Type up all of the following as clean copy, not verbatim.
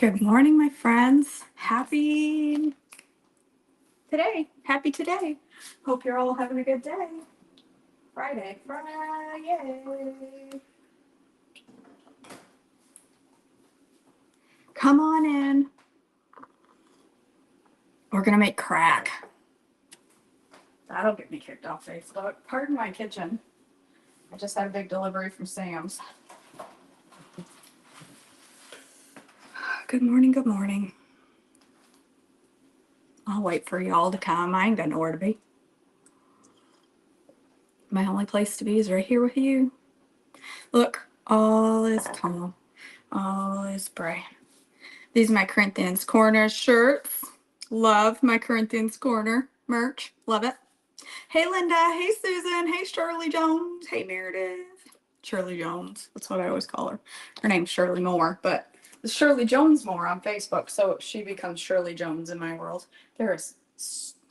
Good morning, my friends. Happy today. Hope you're all having a good day. Friday. Come on in. We're going to make crack. That'll get me kicked off Facebook. Pardon my kitchen. I just had a big delivery from Sam's. Good morning, good morning. I'll wait for y'all to come. I ain't got nowhere to be. My only place to be is right here with you. Look, all is calm. All is bright. These are my Corinthians Corner shirts. Love my Corinthians Corner merch. Love it. Hey, Linda. Hey, Susan. Hey, Shirley Jones. Hey, Meredith. Shirley Jones. That's what I always call her. Her name's Shirley Moore, but it's Shirley Jones Moore on Facebook, so she becomes Shirley Jones in my world.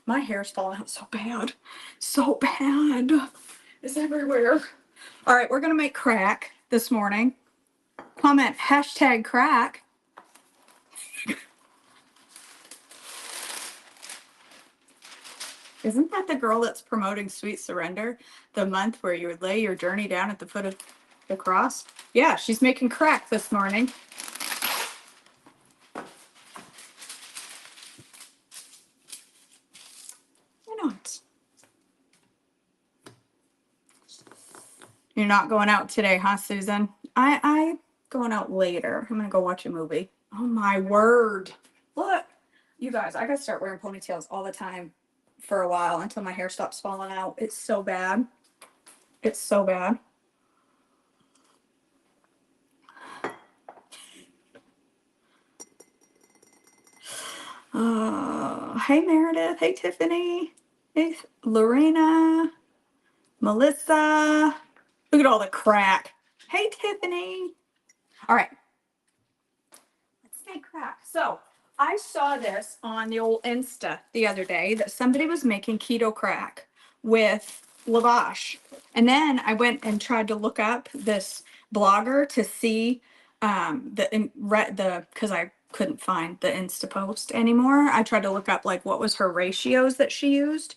My hair's falling out so bad. So bad. It's everywhere. All right, we're going to make crack this morning. Comment hashtag crack. Isn't that the girl that's promoting Sweet Surrender, the month where you would lay your journey down at the foot of the cross? Yeah, she's making crack this morning. Why not? You're not going out today, huh, Susan? I going out later. I'm gonna go watch a movie. Oh my word. Look, you guys, I gotta start wearing ponytails all the time for a while until my hair stops falling out. It's so bad. It's so bad. Hey Meredith. Hey Tiffany. Hey Lorena. Melissa. Look at all the crack. Hey Tiffany. All right. Let's make crack. So I saw this on the old Insta the other day that somebody was making keto crack with lavash. And then I went and tried to look up this blogger to see because I couldn't find the Insta post anymore. I tried to look up like what was her ratios that she used.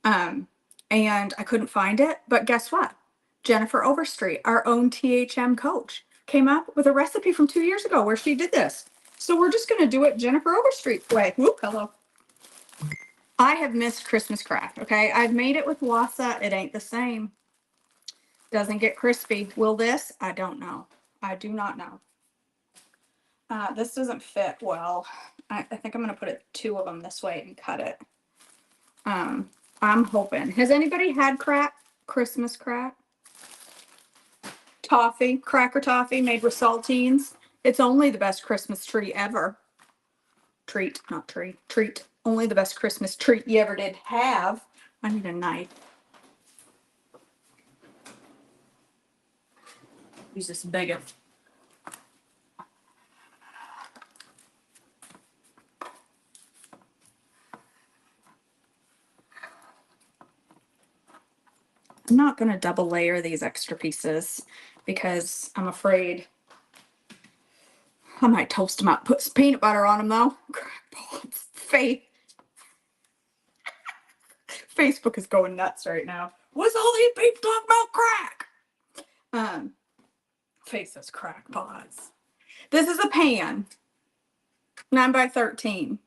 And I couldn't find it. But guess what? Jennifer Overstreet, our own THM coach, came up with a recipe from 2 years ago where she did this. So we're just going to do it Jennifer Overstreet's way. Whoop, hello. I have missed Christmas crack, okay? I've made it with Wassa. It ain't the same. Doesn't get crispy. Will this? I don't know. I do not know. This doesn't fit well. I think I'm going to put two of them this way and cut it. I'm hoping. Has anybody had crack? Christmas crack? Toffee, cracker toffee made with saltines. It's only the best Christmas treat ever. Treat, not tree. Treat. Only the best Christmas treat you ever did have. I need a knife. Use this bigger. I'm not going to double layer these extra pieces because I'm afraid I might toast them up. Put some peanut butter on them though. Facebook is going nuts right now. What's all these people talking about crack? Faces crackpots. This is a pan. 9 by 13.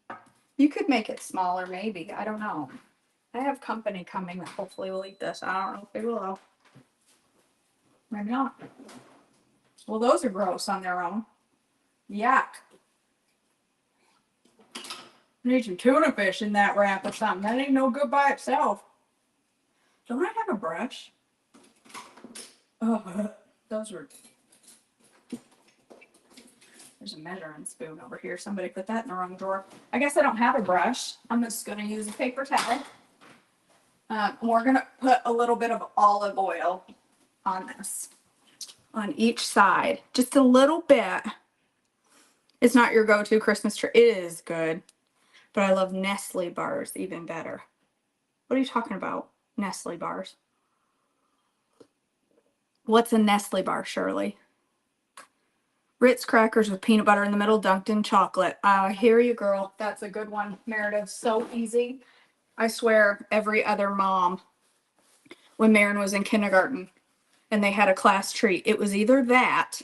You could make it smaller, maybe. I don't know. I have company coming that hopefully will eat this. I don't know if they will, though. Maybe not. Well, those are gross on their own. Yuck. Need some tuna fish in that wrap or something. That ain't no good by itself. Don't I have a brush? Oh, those were... There's a measuring spoon over here. Somebody put that in the wrong drawer. I guess I don't have a brush. I'm just going to use a paper towel. We're going to put a little bit of olive oil on this, on each side. Just a little bit. It's not your go-to Christmas tree. It is good, but I love Nestle bars even better. What are you talking about? Nestle bars. What's a Nestle bar, Shirley? Ritz crackers with peanut butter in the middle, dunked in chocolate. I hear you, girl. That's a good one, Meredith. So easy. I swear, every other mom, when Marin was in kindergarten and they had a class treat, it was either that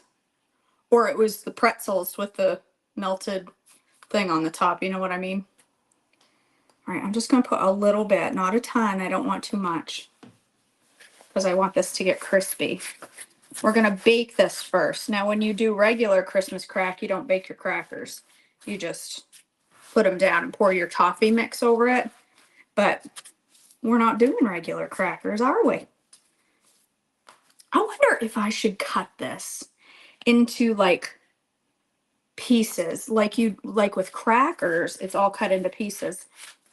or it was the pretzels with the melted thing on the top. You know what I mean? All right, I'm just going to put a little bit, not a ton. I don't want too much because I want this to get crispy. We're going to bake this first. Now, when you do regular Christmas crack, you don't bake your crackers. You just put them down and pour your toffee mix over it. But we're not doing regular crackers, are we? I wonder if I should cut this into like pieces, like with crackers, it's all cut into pieces.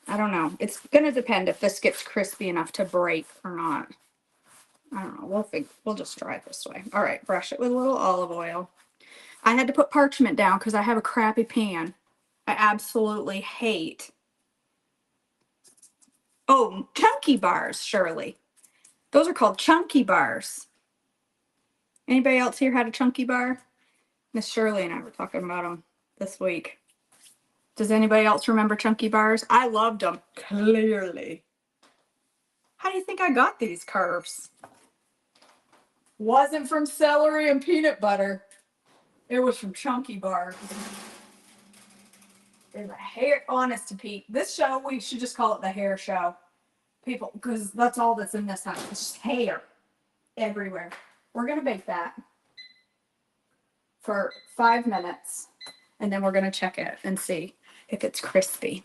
I don't know. It's gonna depend if this gets crispy enough to break or not. I don't know. We'll just try it this way. All right, brush it with a little olive oil. I had to put parchment down because I have a crappy pan. I absolutely hate. Oh, chunky bars, Shirley. Those are called chunky bars. Anybody else here had a chunky bar? Miss Shirley and I were talking about them this week. Does anybody else remember chunky bars? I loved them, clearly. How do you think I got these curves? Wasn't from celery and peanut butter. It was from chunky bars. There's a hair, honest to Pete. This show, we should just call it the hair show. People, because that's all that's in this house. It's just hair everywhere. We're going to bake that for 5 minutes. And then we're going to check it and see if it's crispy.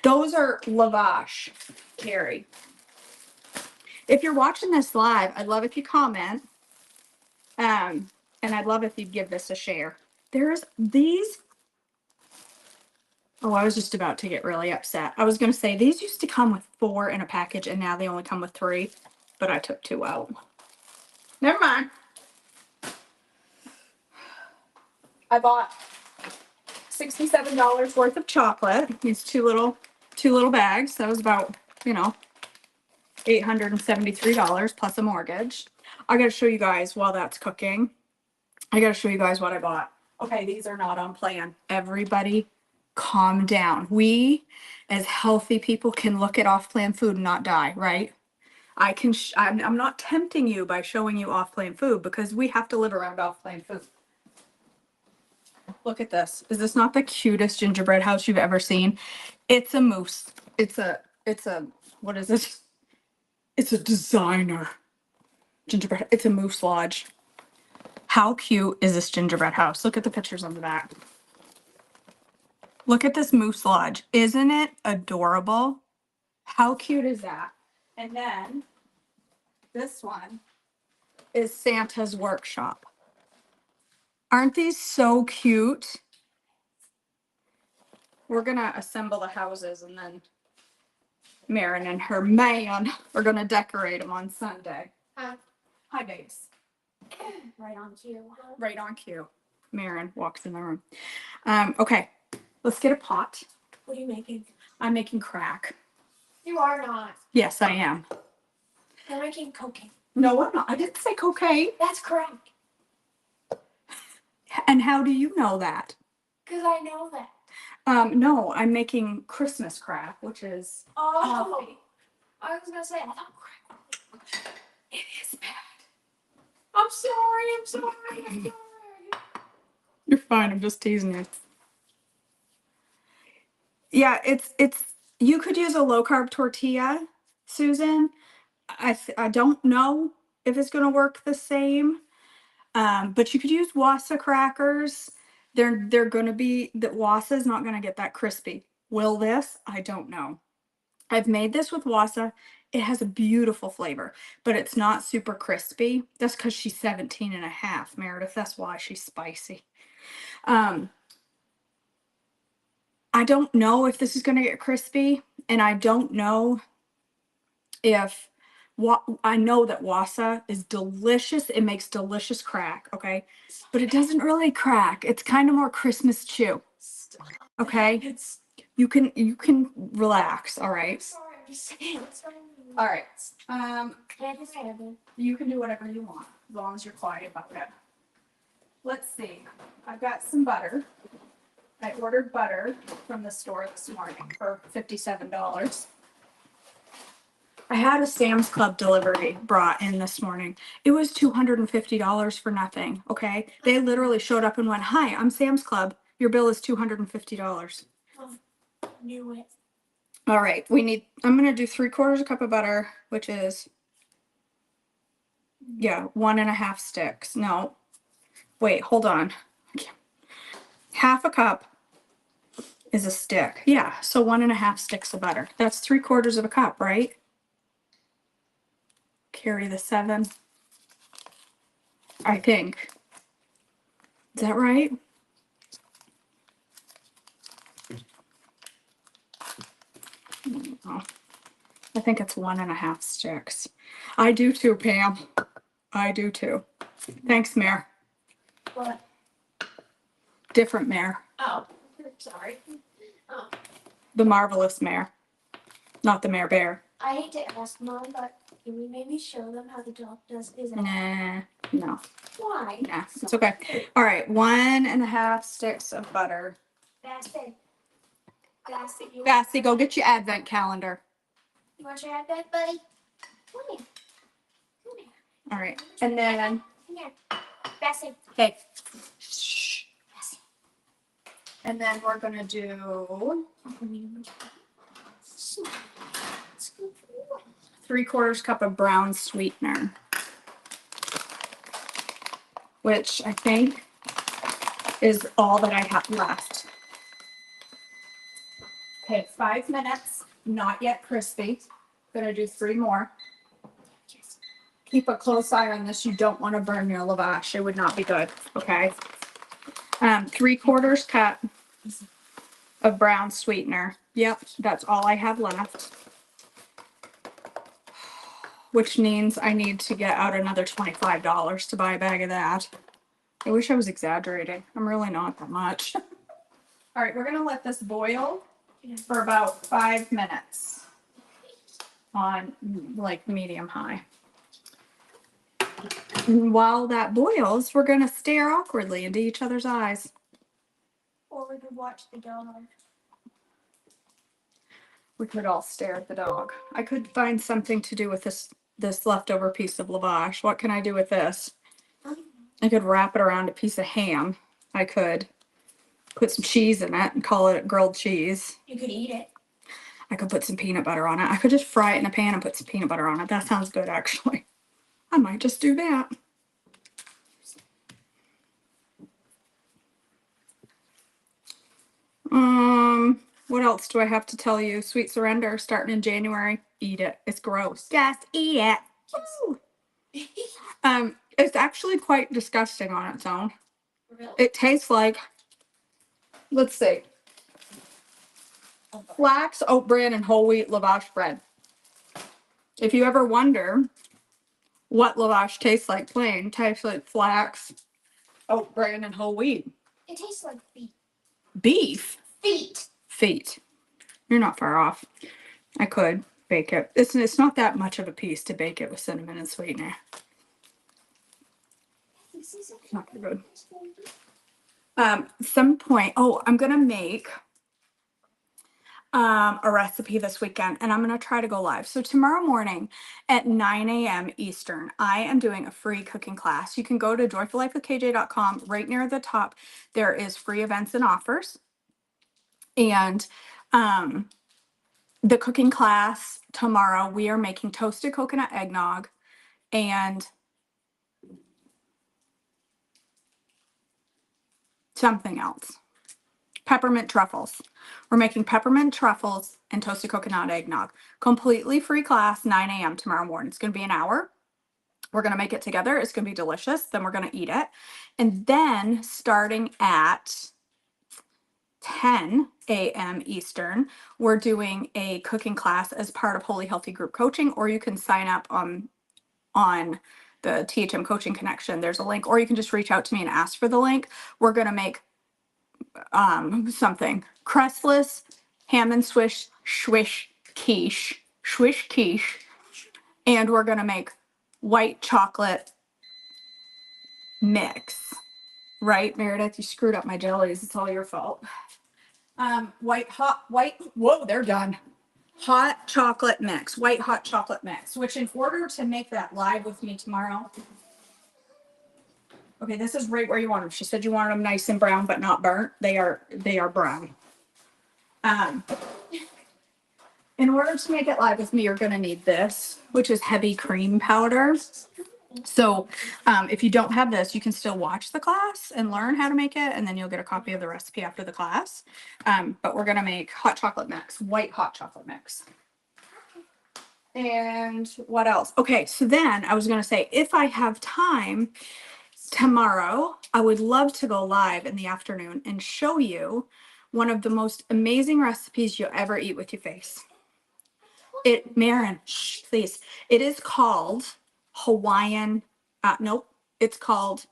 Those are lavash, Carrie. If you're watching this live, I'd love if you comment. And I'd love if you'd give this a share. There's these. Oh, I was just about to get really upset. I was going to say these used to come with 4 in a package and now they only come with 3, but I took 2 out. Never mind. I bought $67 worth of chocolate. These two little bags. That was about, $873 plus a mortgage. I got to show you guys while that's cooking. I got to show you guys what I bought. Okay, these are not on plan. Everybody calm down. We as healthy people can look at off-plan food and not die, right? I'm not tempting you by showing you off-plan food because we have to live around off-plan food. Look at this. Is this not the cutest gingerbread house you've ever seen? It's a mousse. It's a, what is it? It's a designer gingerbread. It's a Moose Lodge. How cute is this gingerbread house? Look at the pictures on the back. Look at this Moose Lodge. Isn't it adorable? How cute is that? And then this one is Santa's workshop. Aren't these so cute? We're gonna assemble the houses and then Marin and her man are gonna decorate them on Sunday. Hi. Hi, babes. Right on cue. Right on cue. Marin walks in the room. Okay, let's get a pot. What are you making? I'm making crack. You are not. Yes, I am. You're making cocaine. No, I'm not. I didn't say cocaine. That's crack. And how do you know that? Because I know that. No, I'm making Christmas crack, which is Oh. I was going to say, I thought crack. it is bad. I'm sorry. You're fine. I'm just teasing you. Yeah, it's you could use a low carb tortilla, Susan. I don't know if it's going to work the same. But you could use Wassa crackers. They're going to be, the Wassa is not going to get that crispy. Will this? I don't know. I've made this with Wassa. It has a beautiful flavor, but it's not super crispy. That's because she's 17 and a half, Meredith. That's why she's spicy. I don't know if this is going to get crispy, and I don't know if I know that Wassa is delicious. It makes delicious crack, okay? But it doesn't really crack. It's kind of more Christmas chew. Okay? You can relax, all right? Sorry, I'm just saying. All right. You can do whatever you want, as long as you're quiet about it. Let's see. I've got some butter. I ordered butter from the store this morning for $57. I had a Sam's Club delivery brought in this morning. It was $250 for nothing. Okay. They literally showed up and went, "Hi, I'm Sam's Club. Your bill is $250. Knew it. All right. I'm going to do 3/4 cup of butter, which is, yeah, 1.5 sticks. No, wait, hold on. Half a cup is a stick. Yeah. So 1.5 sticks of butter. That's 3/4 of a cup, right? Carry the 7. I think. Is that right? Oh, I think it's 1.5 sticks. I do too, Pam. I do too. Thanks, Mayor. What? Different Mayor. Oh, sorry. Oh, The marvelous Mayor. Not the Mayor Bear. I hate to ask, Mom, but can we maybe show them how the dog does his? Nah, no. Why? Nah, it's okay. All right, 1.5 sticks of butter. Basset. Basset, you Bassy, go get your advent calendar. want your headband, buddy? Come here. Come here. All right, and then, Come here. Basset. hey. Shh. Basset. And then we're gonna do 3/4 cup of brown sweetener, which I think is all that I have left. Okay, 5 minutes, not yet crispy. Gonna do 3 more. Keep a close eye on this. You don't want to burn your lavash. It would not be good. Okay. 3/4 cup of brown sweetener. Yep, that's all I have left. Which means I need to get out another $25 to buy a bag of that. I wish I was exaggerating. I'm really not that much. All right, we're gonna let this boil for about 5 minutes on like medium high. And while that boils, we're gonna stare awkwardly into each other's eyes. Or we could watch the dog. We could all stare at the dog. I could find something to do with this leftover piece of lavash. What can I do with this? I could wrap it around a piece of ham. I could put some cheese in it and call it grilled cheese. You could eat it. I could put some peanut butter on it. I could just fry it in a pan and put some peanut butter on it. That sounds good, actually. I might just do that. What else do I have to tell you? Sweet Surrender starting in January. Eat it. It's gross. Just eat it. Woo. It's actually quite disgusting on its own. Really? It tastes like, let's see, flax, oat bran, and whole wheat lavash bread. If you ever wonder what lavash tastes like plain, tastes like flax, oat bran, and whole wheat. It tastes like feet. Beef? Feet. You're not far off. I could bake it. It's not that much of a piece to bake it with cinnamon and sweetener. Not very good. Some point. Oh, I'm gonna make a recipe this weekend, and I'm gonna try to go live. So tomorrow morning at 9 a.m. Eastern, I am doing a free cooking class. You can go to joyfullifewithkj.com. Right near the top, there is free events and offers. And the cooking class tomorrow, we are making toasted coconut eggnog and something else. Peppermint truffles. We're making peppermint truffles and toasted coconut eggnog. Completely free class, 9 a.m. tomorrow morning. It's going to be an hour. We're going to make it together. It's going to be delicious. Then we're going to eat it. And then starting at 10 a.m. Eastern, we're doing a cooking class as part of Holy Healthy Group Coaching, or you can sign up on the THM Coaching Connection. There's a link, or you can just reach out to me and ask for the link. We're going to make something crestless ham and swish quiche, and we're going to make white chocolate mix. Right, Meredith, you screwed up my jellies. It's all your fault. Whoa, they're done. Hot chocolate mix, white hot chocolate mix, which in order to make that live with me tomorrow. Okay, this is right where you want them. She said you wanted them nice and brown, but not burnt. They are brown. In order to make it live with me, you're gonna need this, which is heavy cream powder. So if you don't have this, you can still watch the class and learn how to make it, and then you'll get a copy of the recipe after the class. But we're gonna make hot chocolate mix, white hot chocolate mix. And what else? Okay, so then I was gonna say, if I have time tomorrow, I would love to go live in the afternoon and show you one of the most amazing recipes you'll ever eat with your face. Marin, shh, please. It is called Hawaiian, nope, it's called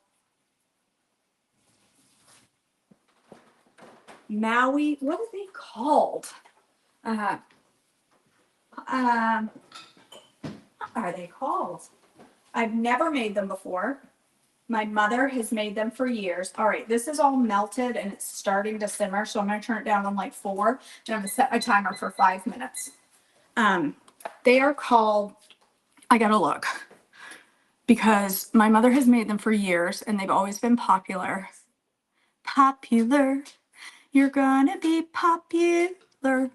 Maui, what are they called? What are they called? I've never made them before. My mother has made them for years. All right, this is all melted and it's starting to simmer, so I'm gonna turn it down on like 4, and I'm gonna set my timer for 5 minutes. They are called, I gotta look, because my mother has made them for years and they've always been popular. Popular, you're gonna be popular.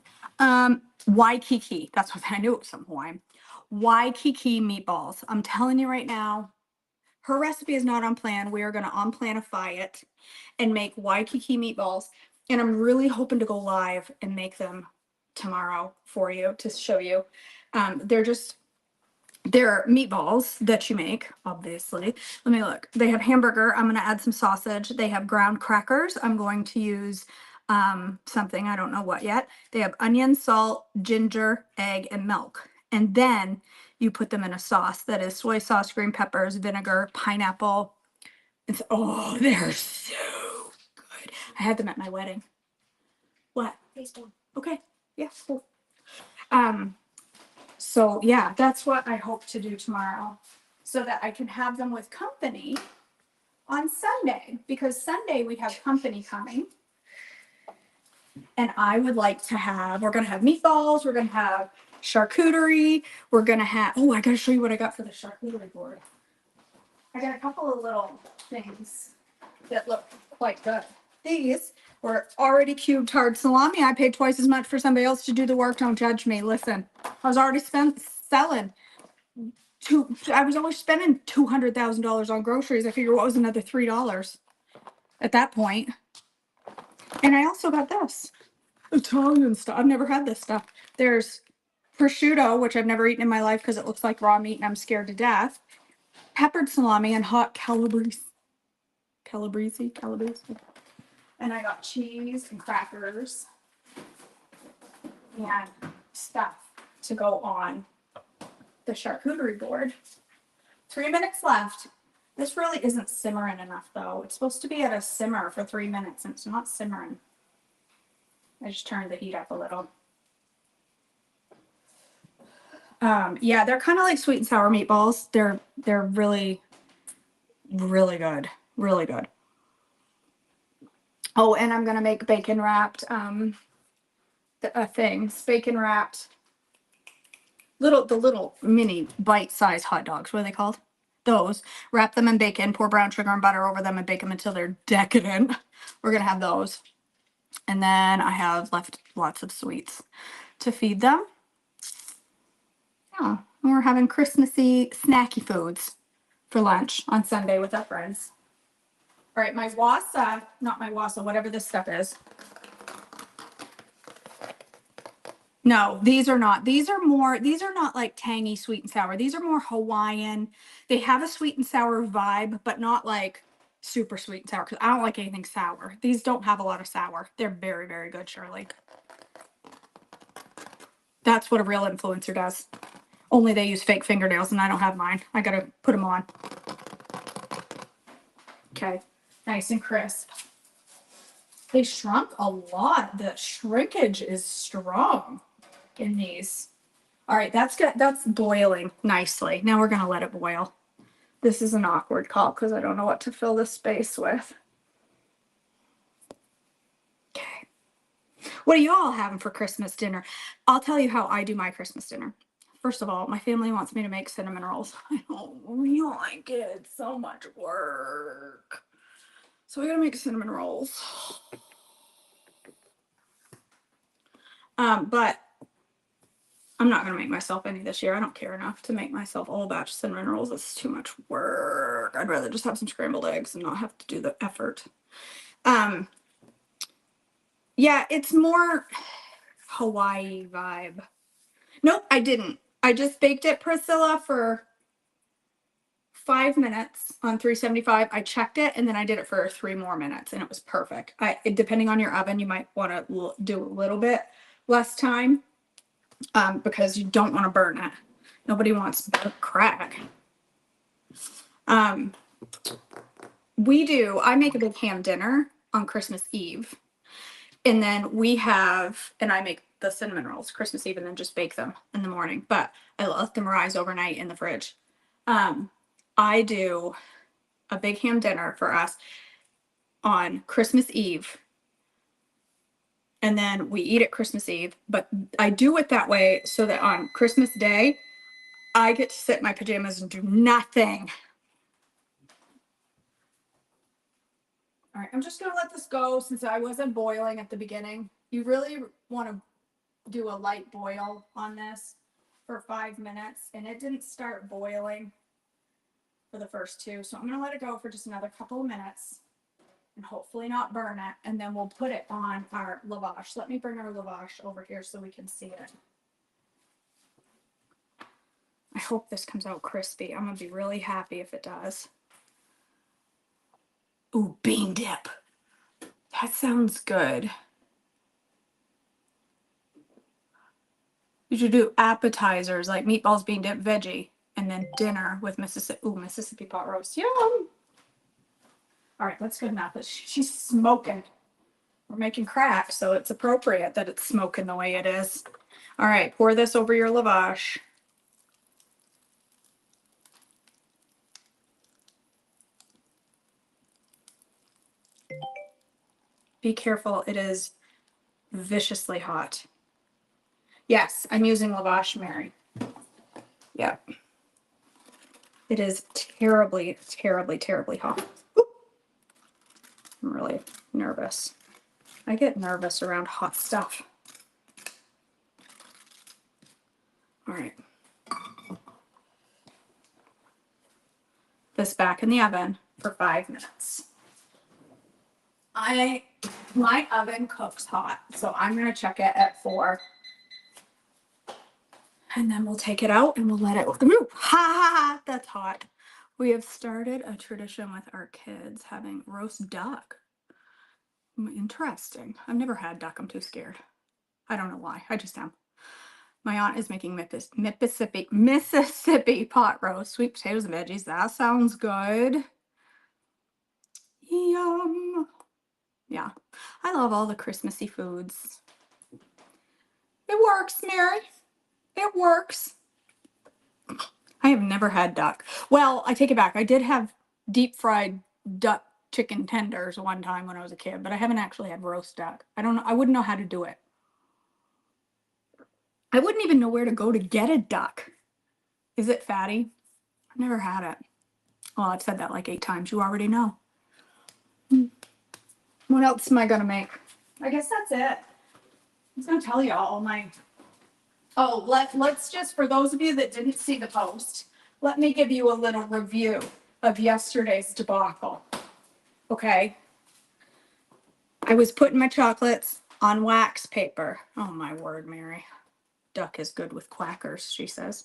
Waikiki, that's what I knew it was from Hawaiian. Waikiki meatballs. I'm telling you right now, her recipe is not on plan. We are going to on planify it and make Waikiki meatballs. And I'm really hoping to go live and make them tomorrow for you to show you. They're meatballs that you make, obviously. Let me look. They have hamburger. I'm going to add some sausage. They have ground crackers. I'm going to use something. I don't know what yet. They have onion, salt, ginger, egg, and milk. And then you put them in a sauce that is soy sauce, green peppers, vinegar, pineapple. Oh, they're so good. I had them at my wedding. What? Okay. Yeah, cool. So yeah, that's what I hope to do tomorrow, so that I can have them with company on Sunday, because Sunday we have company coming. And I would like to we're going to have meatballs, we're going to have charcuterie, we're going to have, oh, I got to show you what I got for the charcuterie board. I got a couple of little things that look quite good. These were already cubed hard salami. I paid twice as much for somebody else to do the work. Don't judge me. Listen, I was already selling. I was always spending $200,000 on groceries. I figure what was another $3 at that point. And I also got this Italian stuff. I've never had this stuff. There's prosciutto, which I've never eaten in my life because it looks like raw meat and I'm scared to death. Peppered salami and hot calabrese. And I got cheese and crackers and stuff to go on the charcuterie board. 3 minutes left. This really isn't simmering enough though. It's supposed to be at a simmer for 3 minutes and it's not simmering. I just turned the heat up a little. Yeah, they're kind of like sweet and sour meatballs. They're really, really good. Really good. Oh, and I'm gonna make bacon wrapped things. Bacon wrapped the little mini bite-sized hot dogs. What are they called? Those. Wrap them in bacon, pour brown sugar and butter over them, and bake them until they're decadent. We're gonna have those. And then I have left lots of sweets to feed them. Yeah, and we're having Christmassy snacky foods for lunch on Sunday with our friends. All right, not my wasa, whatever this stuff is. No, these are not. These are not like tangy sweet and sour. These are more Hawaiian. They have a sweet and sour vibe, but not like super sweet and sour, because I don't like anything sour. These don't have a lot of sour. They're very, very good, Shirley. That's what a real influencer does. Only they use fake fingernails and I don't have mine. I gotta put them on. Okay, nice and crisp. They shrunk a lot. The shrinkage is strong in these. All right, that's good. That's boiling nicely. Now we're gonna let it boil. This is an awkward call because I don't know what to fill this space with. What are you all having for Christmas dinner? I'll tell you how I do my Christmas dinner. First of all, my family wants me to make cinnamon rolls. I don't really like it. It's so much work. So we gotta make cinnamon rolls. But I'm not gonna make myself any this year. I don't care enough to make myself a whole batch of cinnamon rolls. It's too much work. I'd rather just have some scrambled eggs and not have to do the effort. Yeah, it's more Hawaii vibe. Nope, I didn't. I just baked it, Priscilla, for 5 minutes on 375. I checked it and then I did it for 3 more minutes and it was perfect. Depending on your oven, you might want to do a little bit less time because you don't want to burn it. Nobody wants burnt crack. I make a big ham dinner on Christmas Eve. And then I make the cinnamon rolls Christmas Eve and then just bake them in the morning. But I let them rise overnight in the fridge. I do a big ham dinner for us on Christmas Eve. And then we eat it Christmas Eve. But I do it that way so that on Christmas Day, I get to sit in my pajamas and do nothing. All right, I'm just going to let this go since I wasn't boiling at the beginning. You really want to do a light boil on this for 5 minutes, and it didn't start boiling for the first two. So I'm going to let it go for just another couple of minutes and hopefully not burn it. And then we'll put it on our lavash. Let me bring our lavash over here so we can see it. I hope this comes out crispy. I'm going to be really happy if it does. Ooh, bean dip. That sounds good. You should do appetizers like meatballs, bean dip, veggie, and then dinner with Mississippi pot roast. Yum! All right, that's good enough. She's smoking. We're making crack, so it's appropriate that it's smoking the way it is. All right, pour this over your lavash. Be careful, it is viciously hot. Yes, I'm using lavash, Mary. Yep. It is terribly, terribly, terribly hot. Ooh. I'm really nervous. I get nervous around hot stuff. All right. This back in the oven for 5 minutes. My oven cooks hot, so I'm gonna check it at 4. And then we'll take it out and we'll let it, ooh, ha ha ha, that's hot. We have started a tradition with our kids having roast duck. Interesting. I've never had duck, I'm too scared. I don't know why, I just am. My aunt is making Mississippi pot roast, sweet potatoes and veggies. That sounds good. Yum. Yeah, I love all the Christmassy foods. It works, Mary. It works. I have never had duck. Well, I take it back. I did have deep fried duck chicken tenders one time when I was a kid, but I haven't actually had roast duck. I don't know. I wouldn't know how to do it. I wouldn't even know where to go to get a duck. Is it fatty? I've never had it. Well, I've said that like 8 times. You already know. What else am I gonna make? I guess that's it. I was gonna tell you all my. Oh, let's just, for those of you that didn't see the post, let me give you a little review of yesterday's debacle. Okay. I was putting my chocolates on wax paper. Oh my word, Mary. Duck is good with quackers, she says.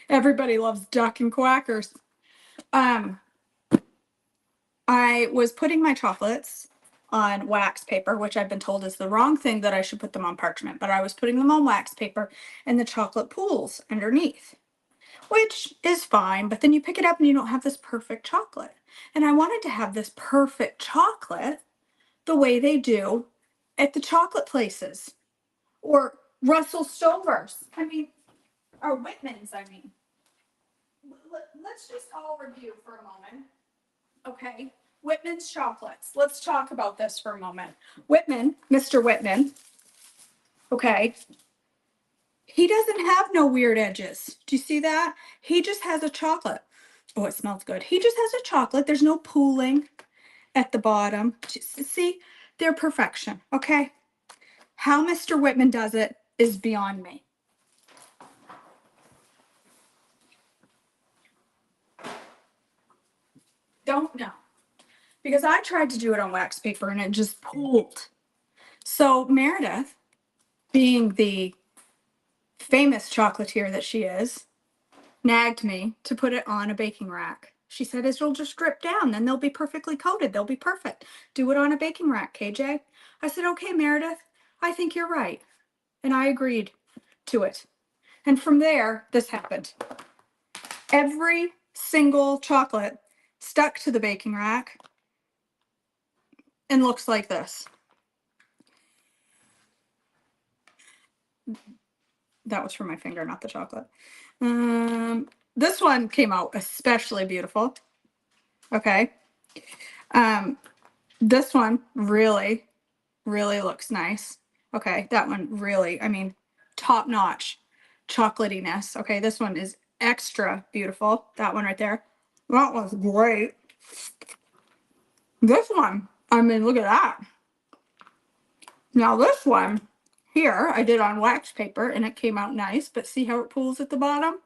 Everybody loves duck and quackers. I was putting my chocolates on wax paper, which I've been told is the wrong thing, that I should put them on parchment, but I was putting them on wax paper and the chocolate pools underneath, which is fine, but then you pick it up and you don't have this perfect chocolate. And I wanted to have this perfect chocolate the way they do at the chocolate places or Russell Stover's. Or Whitman's, Let's just all review for a moment. Okay, Whitman's chocolates. Let's talk about this for a moment. Whitman, Mr. Whitman, Okay. He doesn't have no weird edges. Do you see that? He just has a chocolate. Oh, it smells good. He just has a chocolate. There's no pooling at the bottom. See, they're perfection. Okay. How Mr. Whitman does it is beyond me. Don't know. Because I tried to do it on wax paper and it just pulled. So Meredith, being the famous chocolatier that she is, nagged me to put it on a baking rack. She said, it'll just drip down, then they'll be perfectly coated. They'll be perfect. Do it on a baking rack, KJ. I said, okay, Meredith, I think you're right. And I agreed to it. And from there, this happened. Every single chocolate stuck to the baking rack and looks like this. That was from my finger, not the chocolate. This one came out especially beautiful. Okay. This one really, really looks nice. Okay, that one really, I mean, top notch chocolatiness. Okay, this one is extra beautiful. That one right there. That was great. This one, I mean, look at that. Now this one here, I did on wax paper and it came out nice, but see how it pulls at the bottom?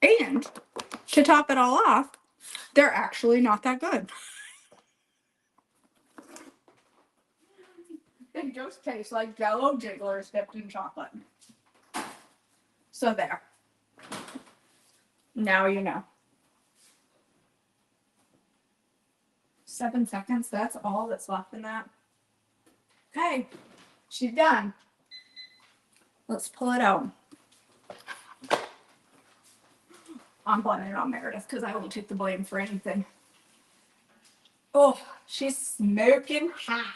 And to top it all off, they're actually not that good. They just taste like Jell-O jigglers dipped in chocolate. So there. Now you know. 7 seconds, that's all that's left in that. Okay, she's done. Let's pull it out. I'm blaming it on Meredith because I won't take the blame for anything. Oh, she's smoking hot.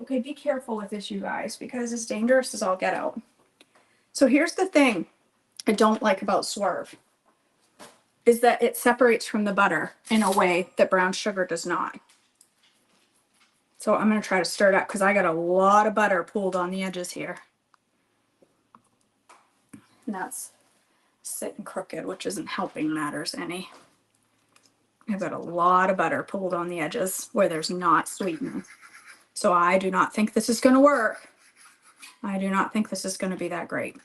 Okay, be careful with this, you guys, because it's dangerous as all get out. So here's the thing I don't like about Swerve is that it separates from the butter in a way that brown sugar does not. So I'm going to try to stir it up because I got a lot of butter pooled on the edges here. And that's sitting crooked, which isn't helping matters any. I've got a lot of butter pooled on the edges where there's not sweetening. So I do not think this is going to work. I do not think this is going to be that great.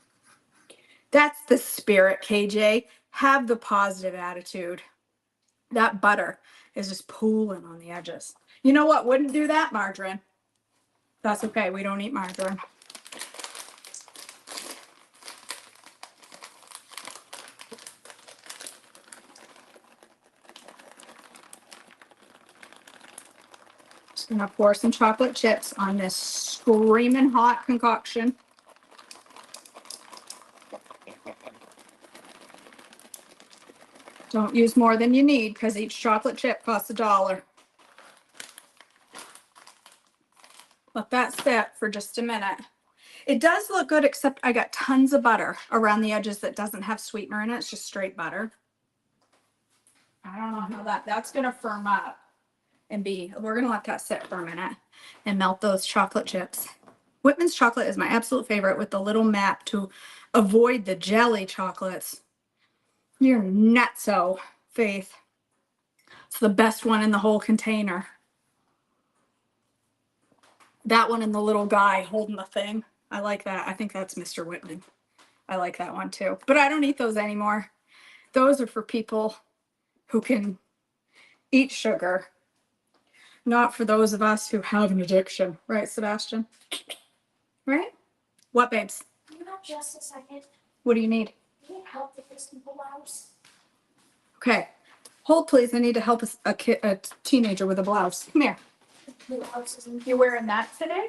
That's the spirit, KJ. Have the positive attitude. That butter is just pooling on the edges. You know what wouldn't do that? Margarine. That's okay. We don't eat margarine. Just gonna pour some chocolate chips on this screaming hot concoction. Don't use more than you need because each chocolate chip costs $1. Let that sit for just a minute. It does look good, except I got tons of butter around the edges that doesn't have sweetener in it. It's just straight butter. I don't know how that's gonna firm up and we're gonna let that sit for a minute and melt those chocolate chips. Whitman's chocolate is my absolute favorite with the little map to avoid the jelly chocolates. You're nutso, Faith. It's the best one in the whole container. That one and the little guy holding the thing. I like that. I think that's Mr. Whitman. I like that one too. But I don't eat those anymore. Those are for people who can eat sugar. Not for those of us who have an addiction. Right, Sebastian? Right? What, babes? You have just a second. What do you need? You need help with this blouse. Okay. Hold, please. I need to help a teenager with a blouse. Come here. The blouse is in. You wearing that today?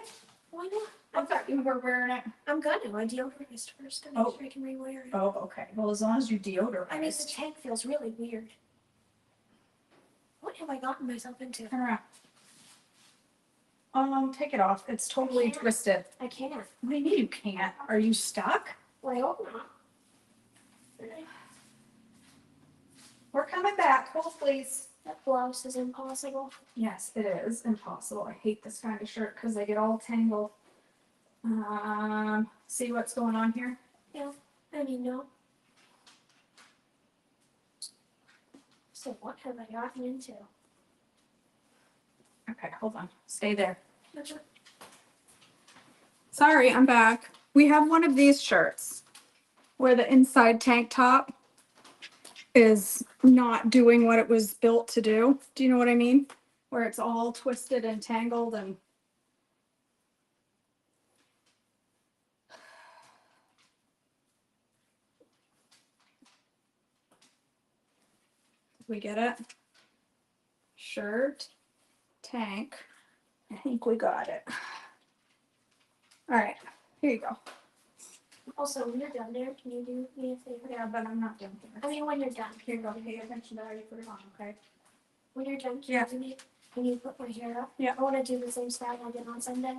Why not? I thought you were wearing it. I'm gonna. I deodorized first. I make sure I can rewear it. Oh, okay. Well, as long as you deodorize. I mean, the tank feels really weird. What have I gotten myself into? Turn around. Take it off. It's totally twisted. I can't. What do you mean you can't? Are you stuck? Well, I hope not. We're coming back. Hold, please. That blouse is impossible. Yes, it is impossible. I hate this kind of shirt because they get all tangled. See what's going on here? Yeah, I mean, no. So what have I gotten into? Okay, hold on. Stay there. Okay. Sorry, I'm back. We have one of these shirts where the inside tank top is not doing what it was built to do. Do you know what I mean? Where it's all twisted and tangled and we get it. Shirt, tank. I think we got it. All right, here you go. Also, when you're done there, can you do me a favor? Yeah, but I'm not done I mean, when you're done. Here you go. Pay attention to how you put it on, okay? When you're done, Yeah. can you put my hair up? Yeah. I want to do the same style I did on Sunday.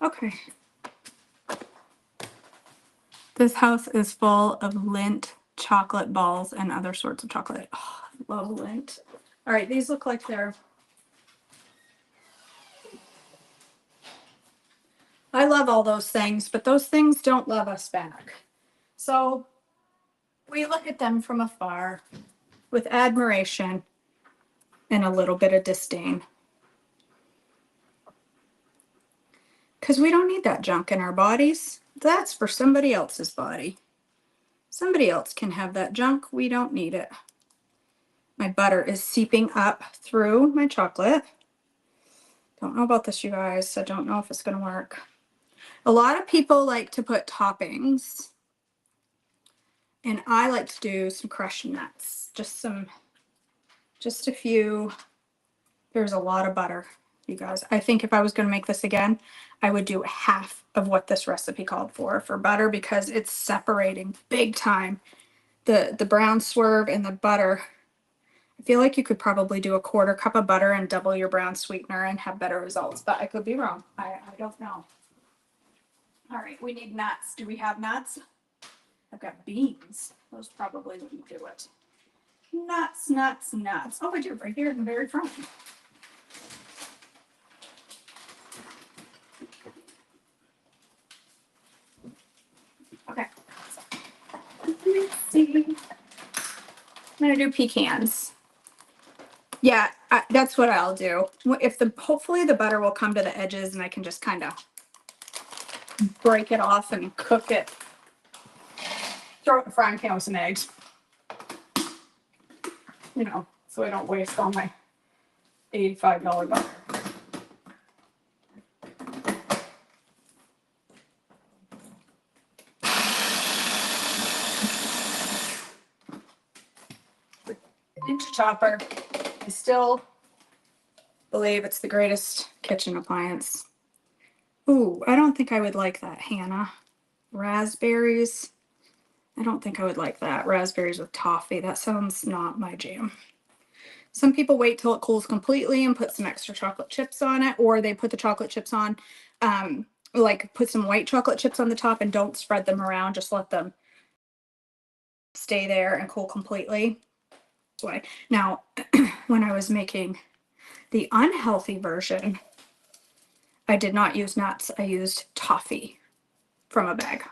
Okay. This house is full of Lindt chocolate balls and other sorts of chocolate. Oh, I love Lindt. All right, these look like they're. I love all those things, but those things don't love us back. So we look at them from afar with admiration and a little bit of disdain. Because we don't need that junk in our bodies. That's for somebody else's body. Somebody else can have that junk. We don't need it. My butter is seeping up through my chocolate. Don't know about this, you guys. I don't know if it's going to work. A lot of people like to put toppings. And I like to do some crushed nuts. Just a few. There's a lot of butter, you guys. I think if I was going to make this again, I would do half of what this recipe called for butter because it's separating big time. The brown swerve and the butter. I feel like you could probably do a 1/4 cup of butter and double your brown sweetener and have better results, but I could be wrong. I don't know. All right, we need nuts. Do we have nuts? I've got beans. Those probably wouldn't do it. Nuts, nuts, nuts. Oh, I do, right here in the very front. Okay. Let's see. I'm gonna do pecans. Yeah, that's what I'll do. Hopefully the butter will come to the edges and I can just kind of break it off and cook it. Throw it in the frying pan with some eggs. You know, so I don't waste all my $85 butter. Ninja chopper. I still believe it's the greatest kitchen appliance. Ooh, I don't think I would like that, Hannah. Raspberries. I don't think I would like that. Raspberries with toffee. That sounds not my jam. Some people wait till it cools completely and put some extra chocolate chips on it, or they put the chocolate chips on, like put some white chocolate chips on the top and don't spread them around. Just let them stay there and cool completely. Now, when I was making the unhealthy version, I did not use nuts. I used toffee from a bag.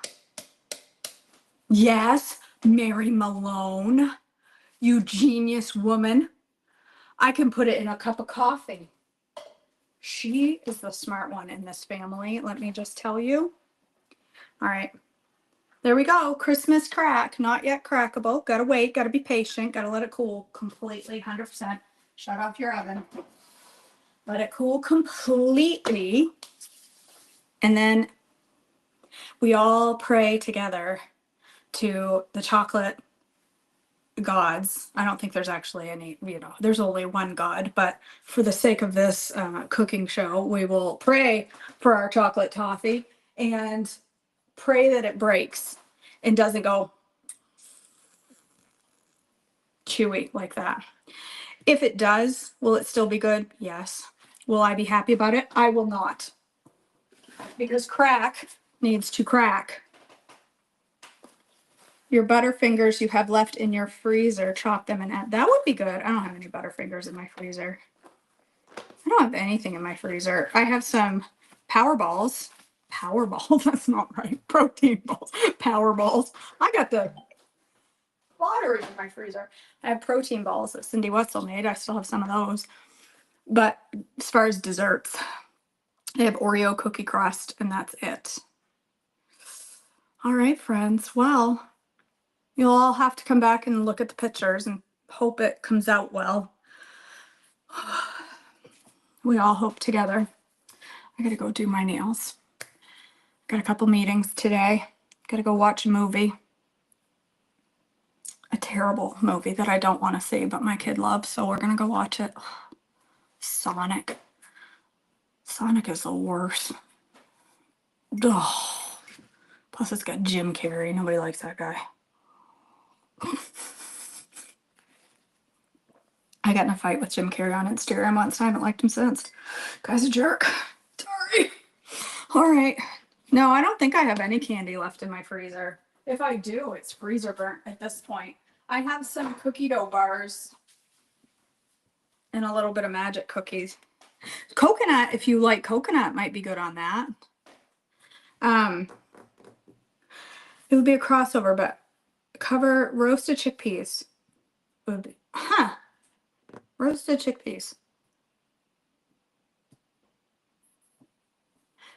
Yes, Mary Malone, you genius woman. I can put it in a cup of coffee. She is the smart one in this family, let me just tell you. All right, there we go. Christmas crack, not yet crackable. Gotta wait, gotta be patient, gotta let it cool completely, 100%. Shut off your oven. Let it cool completely. And then we all pray together to the chocolate gods. I don't think there's actually any, there's only one God, but for the sake of this cooking show, we will pray for our chocolate toffee and pray that it breaks and doesn't go chewy like that. If it does, will it still be good? Yes. Will I be happy about it? I will not. Because crack needs to crack. Your Butterfingers you have left in your freezer, chop them and add. That would be good. I don't have any Butterfingers in my freezer. I don't have anything in my freezer. I have some Power Balls Powerball. That's not right. Protein balls. Power balls. I got the lottery in my freezer. I have protein balls that Cindy Wetzel made. I still have some of those. But as far as desserts, I have Oreo cookie crust, and that's it. All right, friends. Well, you'll all have to come back and look at the pictures and hope it comes out well. We all hope together. I gotta go do my nails. Got a couple meetings today. Gotta go watch a movie. A terrible movie that I don't want to see, but my kid loves, so we're gonna go watch it. Sonic. Sonic is the worst. Ugh. Plus, it's got Jim Carrey. Nobody likes that guy. I got in a fight with Jim Carrey on Instagram once. I haven't liked him since. Guy's a jerk. Sorry. All right. No, I don't think I have any candy left in my freezer. If I do, it's freezer burnt at this point. I have some cookie dough bars and a little bit of magic cookies. Coconut, if you like coconut, might be good on that. It would be a crossover, but cover roasted chickpeas. Would be, roasted chickpeas.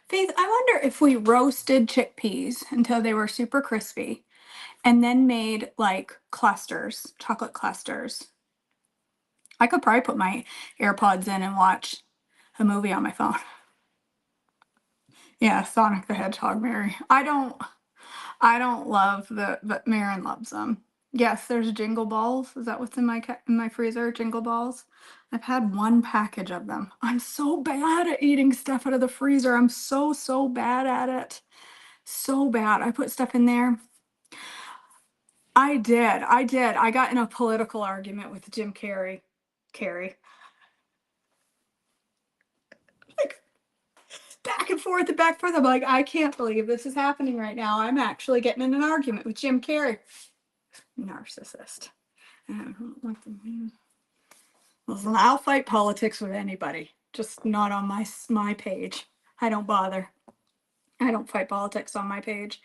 Faith, I wonder if we roasted chickpeas until they were super crispy and then made like clusters, chocolate clusters. I could probably put my AirPods in and watch a movie on my phone. Yeah, Sonic the Hedgehog, Mary. I don't love but Marin loves them. Yes, there's Jingle Balls. Is that what's in my freezer? Jingle Balls. I've had one package of them. I'm so bad at eating stuff out of the freezer. I'm so bad at it. So bad. I put stuff in there. I did. I got in a political argument with Jim Carrey. Like, back and forth and back and forth. I'm like, I can't believe this is happening right now. I'm actually getting in an argument with Jim Carrey. Narcissist. Listen, I'll fight politics with anybody, just not on my page. I don't bother. I don't fight politics on my page.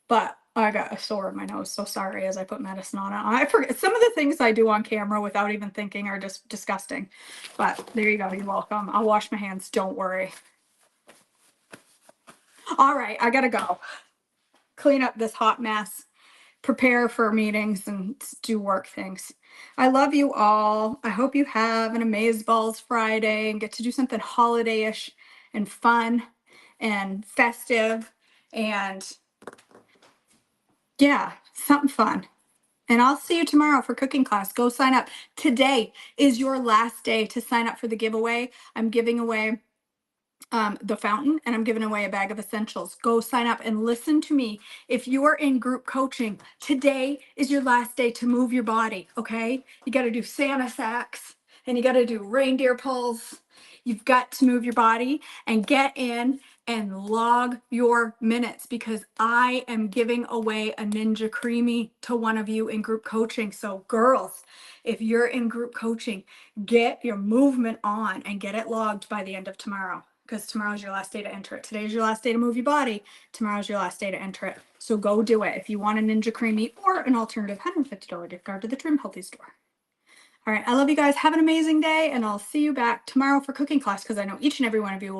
But I got a sore in my nose, so sorry as I put medicine on it. I forget some of the things I do on camera without even thinking are just disgusting. But there you go. You're welcome. I'll wash my hands. Don't worry. All right, I gotta go. Clean up this hot mess. Prepare for meetings and do work things. I love you all. I hope you have an Amazeballs Friday and get to do something holiday-ish and fun and festive and yeah, something fun. And I'll see you tomorrow for cooking class. Go sign up. Today is your last day to sign up for the giveaway. I'm giving away the fountain, and I'm giving away a bag of essentials. Go sign up and listen to me. If you are in group coaching, today is your last day to move your body. Okay, you got to do Santa sacks and you got to do reindeer pulls. You've got to move your body and get in and log your minutes, because I am giving away a Ninja Creamy to one of you in group coaching. So girls, if you're in group coaching, get your movement on and get it logged by the end of tomorrow, because tomorrow's your last day to enter it. Today's your last day to move your body. Tomorrow's your last day to enter it. So go do it. If you want a Ninja Creamy or an alternative $150 gift card to the Trim Healthy store. All right, I love you guys. Have an amazing day, and I'll see you back tomorrow for cooking class, because I know each and every one of you will